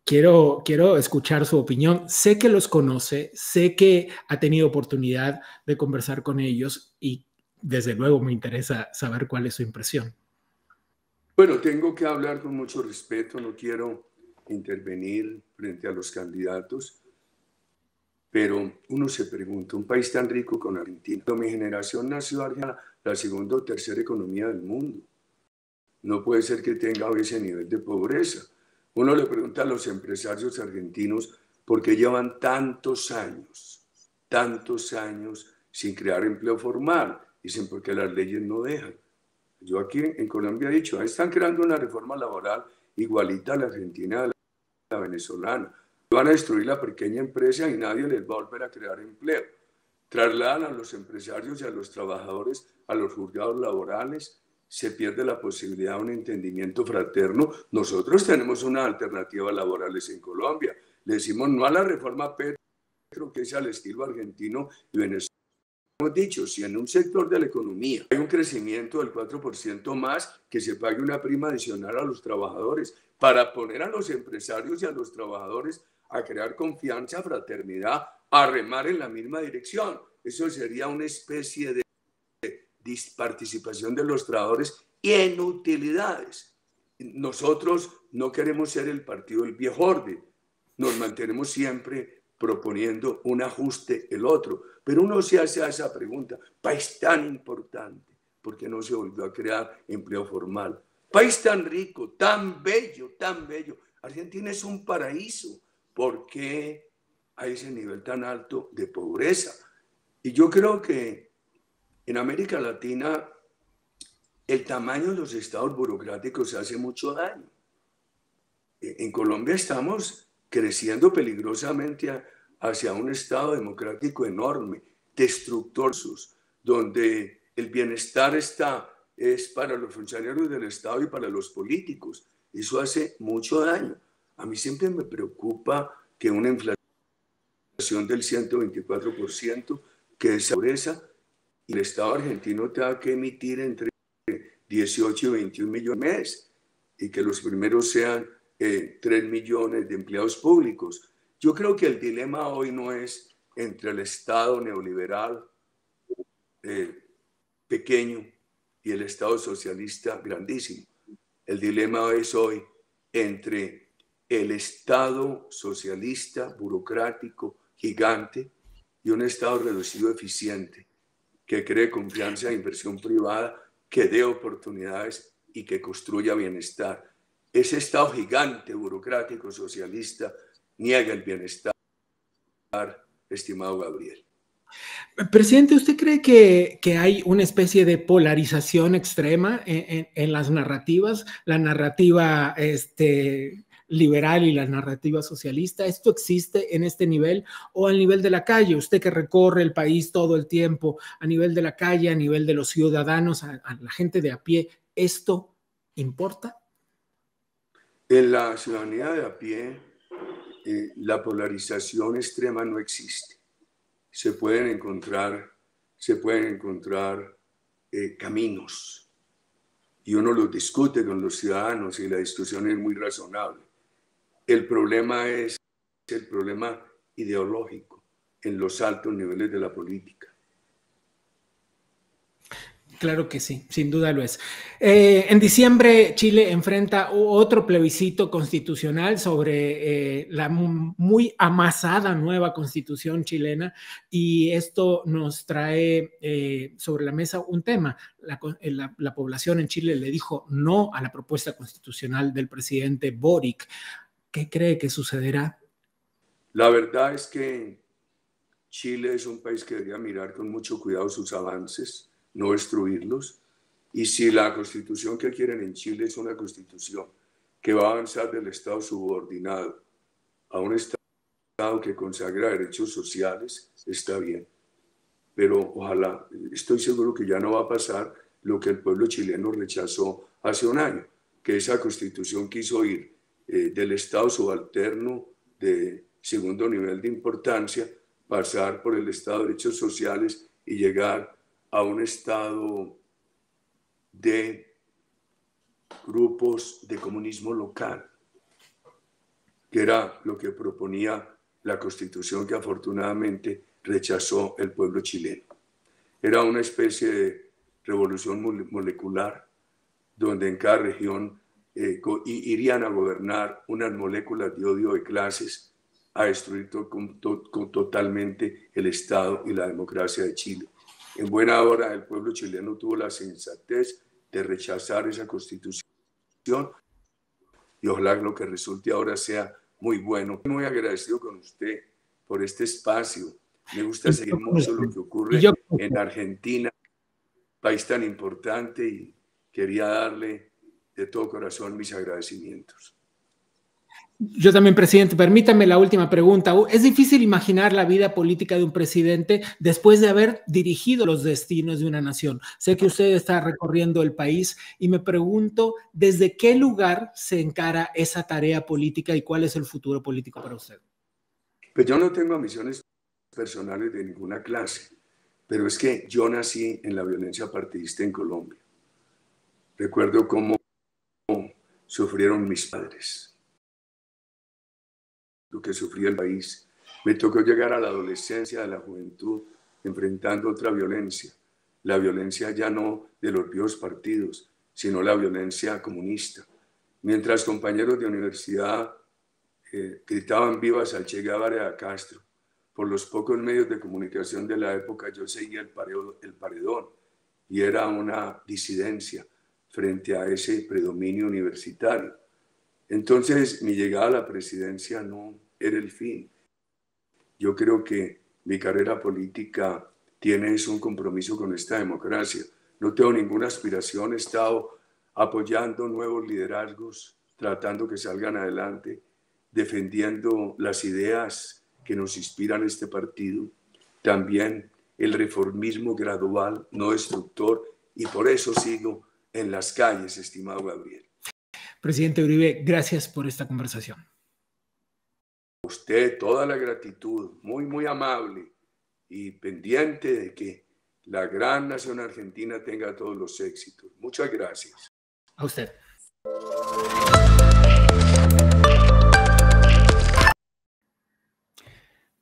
Quiero escuchar su opinión. Sé que los conoce, sé que ha tenido oportunidad de conversar con ellos y desde luego me interesa saber cuál es su impresión. Bueno, tengo que hablar con mucho respeto, no quiero intervenir frente a los candidatos, pero uno se pregunta, un país tan rico como Argentina, mi generación nació Argentina, la segunda o tercera economía del mundo. No puede ser que tenga ese nivel de pobreza. Uno le pregunta a los empresarios argentinos por qué llevan tantos años sin crear empleo formal. Dicen porque las leyes no dejan. Yo aquí en Colombia he dicho, están creando una reforma laboral igualita a la argentina, a la venezolana. Van a destruir la pequeña empresa y nadie les va a volver a crear empleo. Trasladan a los empresarios y a los trabajadores a los juzgados laborales. Se pierde la posibilidad de un entendimiento fraterno. Nosotros tenemos una alternativa laborales en Colombia. Le decimos no a la reforma Petro, que es al estilo argentino y venezolano. Hemos dicho, si en un sector de la economía hay un crecimiento del 4% más, que se pague una prima adicional a los trabajadores para poner a los empresarios y a los trabajadores a crear confianza, fraternidad, a remar en la misma dirección. Eso sería una especie de participación de los trabajadores y en utilidades. Nosotros no queremos ser el partido del viejo orden, nos mantenemos siempre proponiendo un ajuste el otro, pero uno se hace esa pregunta, país tan importante, ¿por qué no se volvió a crear empleo formal? País tan rico, tan bello, Argentina es un paraíso, ¿por qué hay ese nivel tan alto de pobreza? Y yo creo que en América Latina, el tamaño de los estados burocráticos hace mucho daño. En Colombia estamos creciendo peligrosamente hacia un estado democrático enorme, destructor, donde el bienestar es para los funcionarios del Estado y para los políticos. Eso hace mucho daño. A mí siempre me preocupa que una inflación del 124%, que es pobreza, y el Estado argentino tenga que emitir entre 18 y 21 millones al mes y que los primeros sean 3 millones de empleados públicos. Yo creo que el dilema hoy no es entre el Estado neoliberal pequeño y el Estado socialista grandísimo. El dilema es hoy entre el Estado socialista burocrático gigante y un Estado reducido eficiente que cree confianza e inversión privada, que dé oportunidades y que construya bienestar. Ese Estado gigante, burocrático, socialista, niega el bienestar, estimado Gabriel. Presidente, ¿usted cree que hay una especie de polarización extrema en las narrativas? La narrativa liberal y la narrativa socialista, ¿esto existe en este nivel o al nivel de la calle? Usted que recorre el país todo el tiempo, a nivel de la calle, a nivel de los ciudadanos, a la gente de a pie, ¿esto importa? En la ciudadanía de a pie, la polarización extrema no existe. Se pueden encontrar caminos y uno los discute con los ciudadanos y la discusión es muy razonable. El problema es el problema ideológico en los altos niveles de la política. Claro que sí, sin duda lo es. En diciembre Chile enfrenta otro plebiscito constitucional sobre la muy amasada nueva constitución chilena, y esto nos trae sobre la mesa un tema. La población en Chile le dijo no a la propuesta constitucional del presidente Boric. ¿Qué cree que sucederá? La verdad es que Chile es un país que debería mirar con mucho cuidado sus avances, no destruirlos. Y si la constitución que quieren en Chile es una constitución que va a avanzar del Estado subordinado a un Estado que consagra derechos sociales, está bien. Pero ojalá, estoy seguro que ya no va a pasar lo que el pueblo chileno rechazó hace un año, que esa constitución quiso ir del Estado subalterno de segundo nivel de importancia, pasar por el Estado de derechos sociales y llegar a un estado de grupos de comunismo local, que era lo que proponía la Constitución que afortunadamente rechazó el pueblo chileno. Era una especie de revolución molecular, donde en cada región irían a gobernar unas moléculas de odio de clases, a destruir totalmente el Estado y la democracia de Chile. En buena hora el pueblo chileno tuvo la sensatez de rechazar esa constitución y ojalá lo que resulte ahora sea muy bueno. Muy agradecido con usted por este espacio. Me gusta seguir mucho lo que ocurre en Argentina, país tan importante, y quería darle de todo corazón mis agradecimientos. Yo también, presidente. Permítame la última pregunta. Es difícil imaginar la vida política de un presidente después de haber dirigido los destinos de una nación. Sé que usted está recorriendo el país y me pregunto desde qué lugar se encara esa tarea política y cuál es el futuro político para usted. Pues yo no tengo ambiciones personales de ninguna clase, pero es que yo nací en la violencia partidista en Colombia. Recuerdo cómo sufrieron mis padres, lo que sufría el país. Me tocó llegar a la adolescencia, a la juventud, enfrentando otra violencia. La violencia ya no de los viejos partidos, sino la violencia comunista. Mientras compañeros de universidad gritaban vivas al Che Guevara y a Castro, por los pocos medios de comunicación de la época yo seguía el paredón, y era una disidencia frente a ese predominio universitario. Entonces, mi llegada a la presidencia no era el fin. Yo creo que mi carrera política tiene un compromiso con esta democracia. No tengo ninguna aspiración, he estado apoyando nuevos liderazgos, tratando que salgan adelante, defendiendo las ideas que nos inspiran este partido. También el reformismo gradual, no destructor, y por eso sigo en las calles, estimado Gabriel. Presidente Uribe, gracias por esta conversación. A usted toda la gratitud, muy, muy amable y pendiente de que la gran nación argentina tenga todos los éxitos. Muchas gracias. A usted.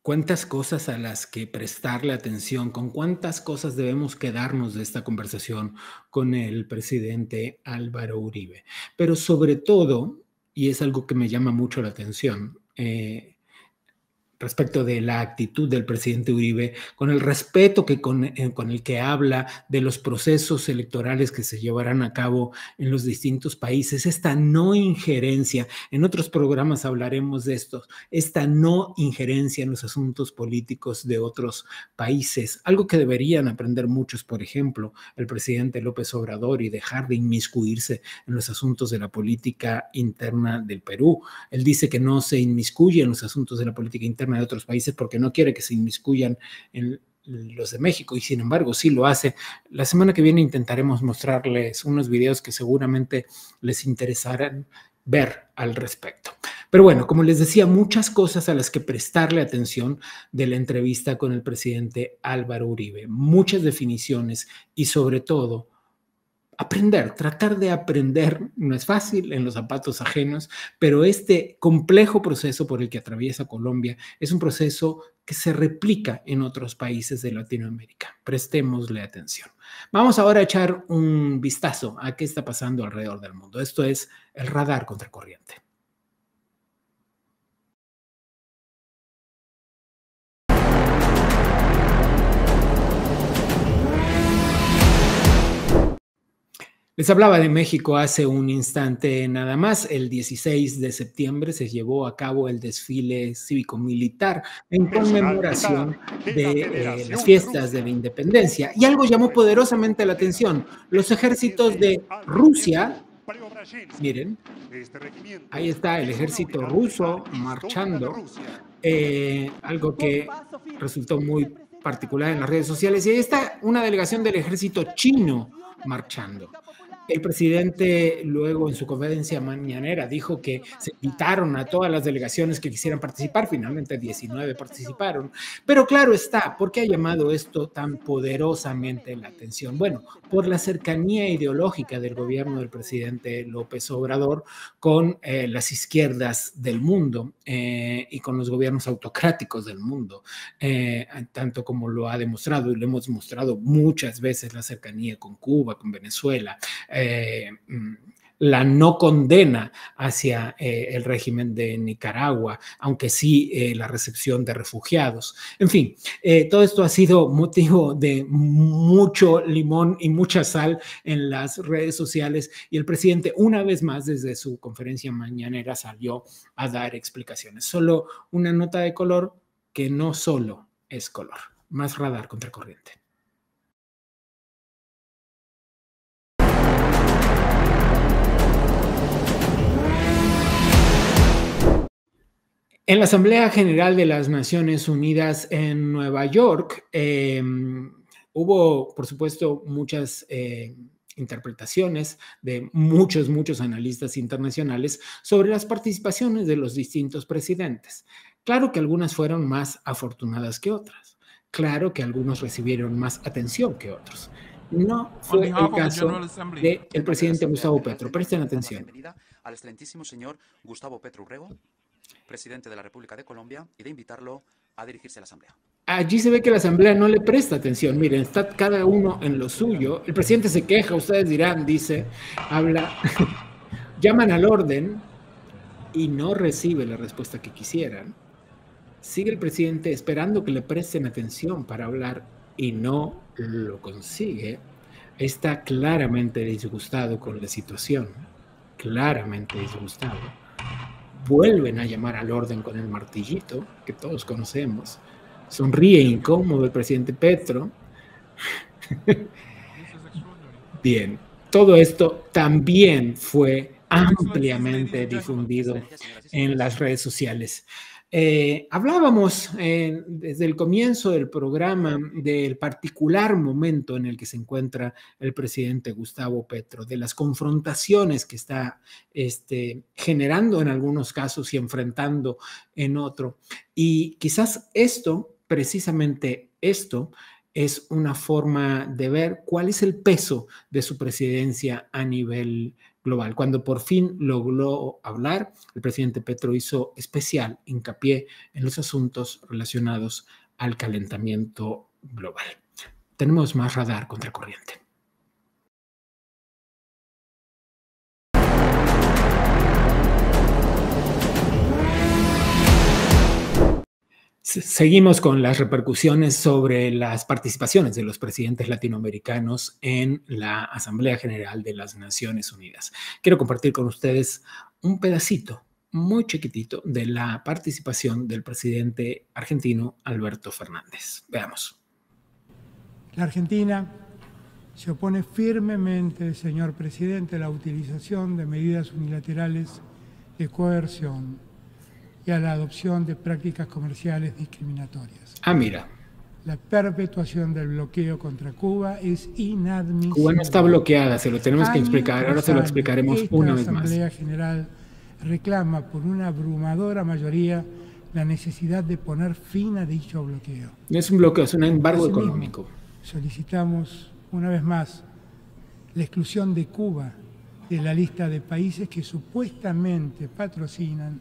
¿Cuántas cosas a las que prestarle atención? ¿Con cuántas cosas debemos quedarnos de esta conversación con el presidente Álvaro Uribe? Pero sobre todo, y es algo que me llama mucho la atención, respecto de la actitud del presidente Uribe, con el respeto con el que habla de los procesos electorales que se llevarán a cabo en los distintos países, esta no injerencia, en otros programas hablaremos de esto, esta no injerencia en los asuntos políticos de otros países, algo que deberían aprender muchos, por ejemplo, el presidente López Obrador, y dejar de inmiscuirse en los asuntos de la política interna del Perú. Él dice que no se inmiscuye en los asuntos de la política interna de otros países porque no quiere que se inmiscuyan en los de México, y sin embargo sí lo hace. La semana que viene intentaremos mostrarles unos videos que seguramente les interesarán ver al respecto. Pero bueno, como les decía, muchas cosas a las que prestarle atención de la entrevista con el presidente Álvaro Uribe, muchas definiciones y sobre todo aprender, tratar de aprender. No es fácil en los zapatos ajenos, pero este complejo proceso por el que atraviesa Colombia es un proceso que se replica en otros países de Latinoamérica. Prestémosle atención. Vamos ahora a echar un vistazo a qué está pasando alrededor del mundo. Esto es el radar contracorriente. Les hablaba de México hace un instante nada más. El 16 de septiembre se llevó a cabo el desfile cívico-militar en conmemoración de las fiestas de la independencia. Y algo llamó poderosamente la atención. Los ejércitos de Rusia, miren, ahí está el ejército ruso marchando, algo que resultó muy particular en las redes sociales. Y ahí está una delegación del ejército chino marchando. El presidente luego en su conferencia mañanera dijo que se invitaron a todas las delegaciones que quisieran participar, finalmente 19 participaron, pero claro está, ¿por qué ha llamado esto tan poderosamente la atención? Bueno, por la cercanía ideológica del gobierno del presidente López Obrador con las izquierdas del mundo y con los gobiernos autocráticos del mundo, tanto como lo ha demostrado y lo hemos mostrado muchas veces la cercanía con Cuba, con Venezuela, la no condena hacia el régimen de Nicaragua, aunque sí la recepción de refugiados. En fin, todo esto ha sido motivo de mucho limón y mucha sal en las redes sociales y el presidente una vez más desde su conferencia mañanera salió a dar explicaciones. Solo una nota de color que no solo es color. Más radar contracorriente. En la Asamblea General de las Naciones Unidas en Nueva York hubo, por supuesto, muchas interpretaciones de muchos analistas internacionales sobre las participaciones de los distintos presidentes. Claro que algunas fueron más afortunadas que otras. Claro que algunos recibieron más atención que otros. No fue el caso del presidente Gustavo Petro. Presten atención. Al excelentísimo señor Gustavo Petro Urrego, presidente de la República de Colombia, y de invitarlo a dirigirse a la Asamblea. Allí se ve que la Asamblea no le presta atención. Miren, está cada uno en lo suyo. El presidente se queja, ustedes dirán, dice, habla, llaman al orden y no recibe la respuesta que quisieran. Sigue el presidente esperando que le presten atención para hablar y no lo consigue. Está claramente disgustado con la situación, claramente disgustado. Vuelven a llamar al orden con el martillito, que todos conocemos. Sonríe incómodo el presidente Petro. Bien, todo esto también fue ampliamente difundido en las redes sociales. Hablábamos desde el comienzo del programa del particular momento en el que se encuentra el presidente Gustavo Petro, de las confrontaciones que está generando en algunos casos y enfrentando en otro. Y quizás precisamente esto, es una forma de ver cuál es el peso de su presidencia a nivel global. Cuando por fin logró hablar, el presidente Petro hizo especial hincapié en los asuntos relacionados al calentamiento global. Tenemos más radar contracorriente. Seguimos con las repercusiones sobre las participaciones de los presidentes latinoamericanos en la Asamblea General de las Naciones Unidas. Quiero compartir con ustedes un pedacito muy chiquitito de la participación del presidente argentino Alberto Fernández. Veamos. La Argentina se opone firmemente, señor presidente, a la utilización de medidas unilaterales de coerción y a la adopción de prácticas comerciales discriminatorias. Mira. La perpetuación del bloqueo contra Cuba es inadmisible. Cuba no está bloqueada, se lo tenemos que explicar, ahora se lo explicaremos una vez más. La Asamblea General reclama por una abrumadora mayoría la necesidad de poner fin a dicho bloqueo. No es un bloqueo, es un embargo Asimismo, económico. solicitamos una vez más la exclusión de Cuba de la lista de países que supuestamente patrocinan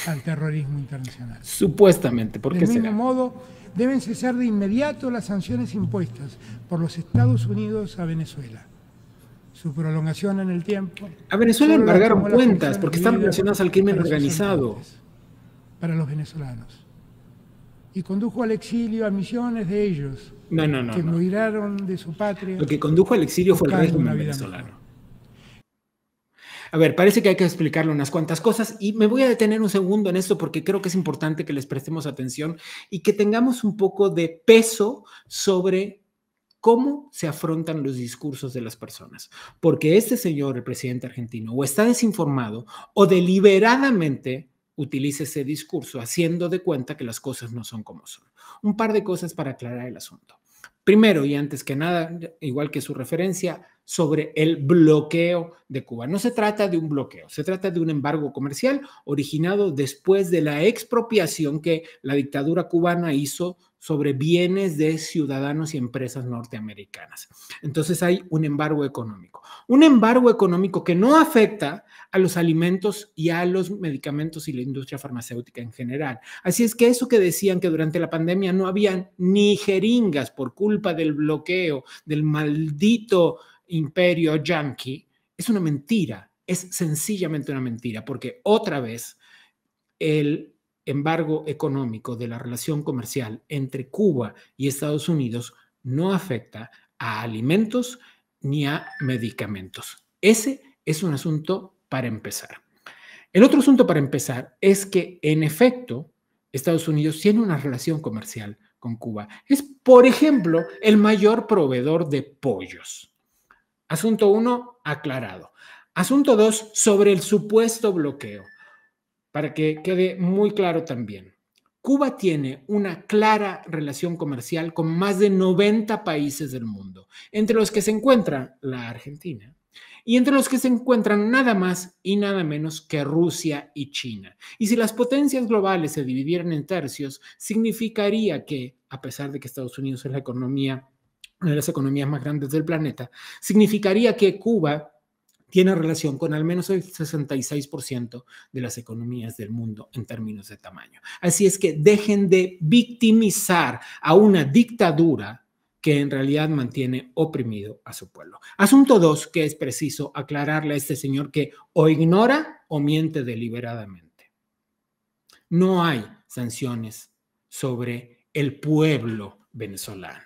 al terrorismo internacional. Supuestamente, ¿por qué Del mismo será? modo, deben cesar de inmediato las sanciones impuestas por los Estados Unidos a Venezuela. Su prolongación en el tiempo... A Venezuela solo embargaron lastimó las cuentas condiciones porque de están vida relacionadas al crimen para sus organizado. habitantes, para los venezolanos. Y condujo al exilio a millones de ellos No. que emigraron de su patria. Lo que condujo al exilio fue el buscando régimen una vida venezolano. mejor. A ver, parece que hay que explicarle unas cuantas cosas y me voy a detener un segundo en esto porque creo que es importante que les prestemos atención y que tengamos un poco de peso sobre cómo se afrontan los discursos de las personas. Porque este señor, el presidente argentino, o está desinformado o deliberadamente utiliza ese discurso haciendo de cuenta que las cosas no son como son. Un par de cosas para aclarar el asunto. Primero y antes que nada, igual que su referencia, sobre el bloqueo de Cuba. No se trata de un bloqueo, se trata de un embargo comercial originado después de la expropiación que la dictadura cubana hizo sobre bienes de ciudadanos y empresas norteamericanas. Entonces hay un embargo económico. Un embargo económico que no afecta a los alimentos y a los medicamentos y la industria farmacéutica en general. Así es que eso que decían que durante la pandemia no habían ni jeringas por culpa del bloqueo del maldito imperio yanqui, es una mentira, es sencillamente una mentira, porque otra vez el embargo económico de la relación comercial entre Cuba y Estados Unidos no afecta a alimentos ni a medicamentos. Ese es un asunto para empezar. El otro asunto para empezar es que, en efecto, Estados Unidos tiene una relación comercial con Cuba. Es, por ejemplo, el mayor proveedor de pollos. Asunto 1, aclarado. Asunto 2, sobre el supuesto bloqueo. Para que quede muy claro también. Cuba tiene una clara relación comercial con más de 90 países del mundo, entre los que se encuentra la Argentina y entre los que se encuentran nada más y nada menos que Rusia y China. Y si las potencias globales se dividieran en tercios, significaría que, a pesar de que Estados Unidos es una de las economías más grandes del planeta, significaría que Cuba tiene relación con al menos el 66% de las economías del mundo en términos de tamaño. Así es que dejen de victimizar a una dictadura que en realidad mantiene oprimido a su pueblo. Asunto 2, que es preciso aclararle a este señor que o ignora o miente deliberadamente. No hay sanciones sobre el pueblo venezolano.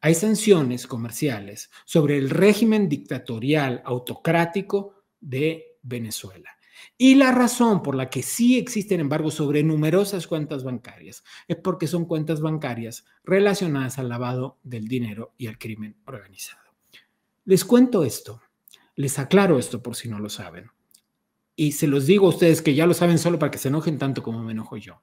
Hay sanciones comerciales sobre el régimen dictatorial autocrático de Venezuela. Y la razón por la que sí existen embargos sobre numerosas cuentas bancarias es porque son cuentas bancarias relacionadas al lavado del dinero y al crimen organizado. Les cuento esto, les aclaro esto por si no lo saben. Y se los digo a ustedes que ya lo saben solo para que se enojen tanto como me enojo yo.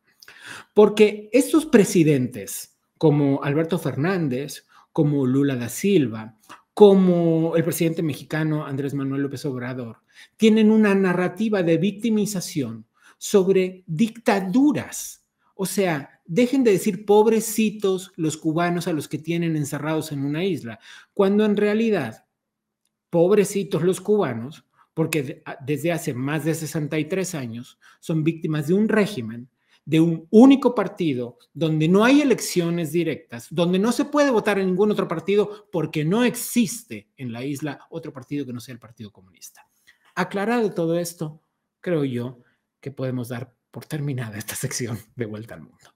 Porque estos presidentes como Alberto Fernández, como Lula da Silva, como el presidente mexicano Andrés Manuel López Obrador, tienen una narrativa de victimización sobre dictaduras. O sea, dejen de decir pobrecitos los cubanos a los que tienen encerrados en una isla, cuando en realidad, pobrecitos los cubanos, porque desde hace más de 63 años son víctimas de un régimen, de un único partido, donde no hay elecciones directas, donde no se puede votar en ningún otro partido porque no existe en la isla otro partido que no sea el Partido Comunista. Aclarado todo esto, creo yo que podemos dar por terminada esta sección de Vuelta al Mundo.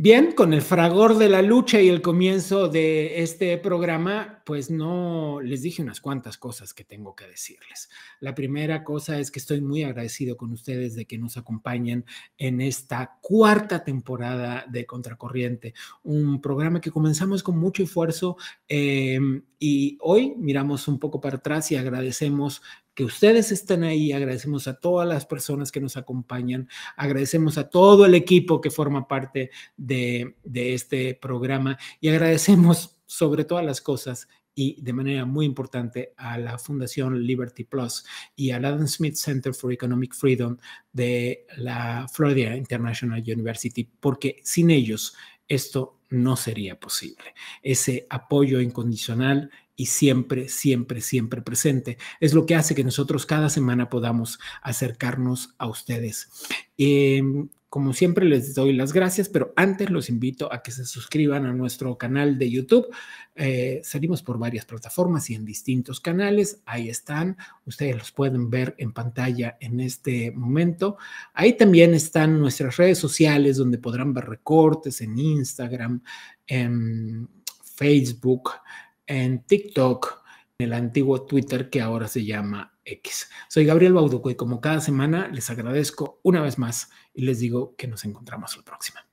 Bien, con el fragor de la lucha y el comienzo de este programa, pues no les dije unas cuantas cosas que tengo que decirles. La primera cosa es que estoy muy agradecido con ustedes de que nos acompañen en esta cuarta temporada de Contracorriente, un programa que comenzamos con mucho esfuerzo y hoy miramos un poco para atrás y agradecemos que ustedes estén ahí, agradecemos a todas las personas que nos acompañan, agradecemos a todo el equipo que forma parte de este programa y agradecemos sobre todas las cosas y de manera muy importante a la Fundación Liberty Plus y al Adam Smith Center for Economic Freedom de la Florida International University, porque sin ellos esto no sería posible. Ese apoyo incondicional y siempre, siempre, siempre presente es lo que hace que nosotros cada semana podamos acercarnos a ustedes. Como siempre les doy las gracias, pero antes los invito a que se suscriban a nuestro canal de YouTube. Salimos por varias plataformas y en distintos canales. Ahí están. Ustedes los pueden ver en pantalla en este momento. Ahí también están nuestras redes sociales donde podrán ver recortes en Instagram, en Facebook, en TikTok, en el antiguo Twitter que ahora se llama X. Soy Gabriel Bauduco y como cada semana les agradezco una vez más y les digo que nos encontramos la próxima.